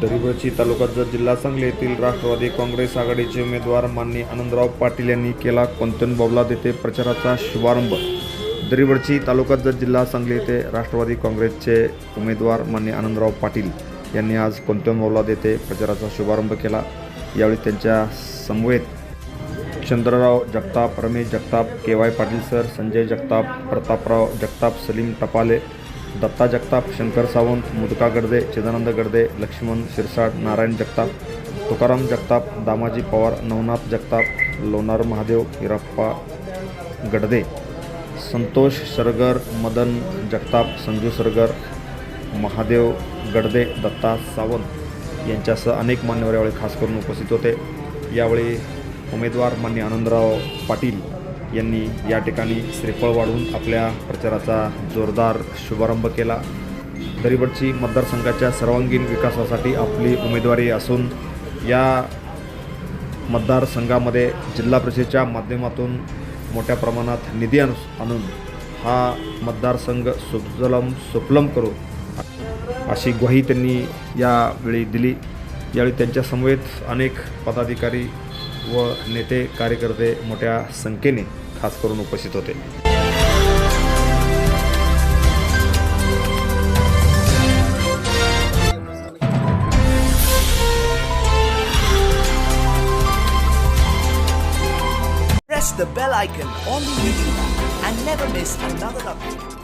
दरिवळची तालुका जत जिल्हा सांगली येथील राष्ट्रवादी काँग्रेस आघाडीचे उमेदवार माननीय आनंदराव पाटील यांनी केला कोणतन बाबलाद येथे प्रचाराचा शुभारंभ। दरिवळची तालुका जत जिल्हा सांगली येथे राष्ट्रवादी काँग्रेसचे उमेदवार माननीय आनंदराव पाटील यांनी आज कोणतन बाबलाद येथे प्रचाराचा शुभारंभ केला। यावेळी त्यांच्या समवेत चंद्रराव जगताप, रमेश जगताप, के.वाय. पाटील सर, संजय जगताप, प्रतापराव जगताप, सलीम टपाले, दत्ता जगताप, शंकर सावंत, मुदका गडदे, चिदानंद गडदे, लक्ष्मण शिरसाट, नारायण जगताप, तुकाराम जगताप, दामाजी पवार, नवनाथ जगताप, लोणार महादेव, हिरप्पा गडदे, संतोष सरगर, मदन जगताप, संजू सरगर, महादेव गडदे, दत्ता सावंत यांच्यासह अनेक मान्यवर यावेळी खास करून उपस्थित होते। यावेळी उमेदवार माननीय आनंदराव पाटील यांनी या ठिकाणी श्रीफळ वाढवून आपल्या प्रचाराचा जोरदार शुभारंभ केला। दरिवळची मतदारसंघाच्या सर्वांगीण विकासासाठी आपली उमेदवारी असून या मतदारसंघामध्ये जिल्हा परिषदेच्या माध्यमातून मोठ्या प्रमाणात निधी आणून हा मतदारसंघ सुफलम करू अशी ग्वाही त्यांनी यावेळी दिली। यावेळी त्यांच्या समवेत अनेक पदाधिकारी व नेते कार्यकर्ते मोठ्या संख्येने खास करून उपस्थित होते। Press the bell icon on the YouTube app and never miss another update.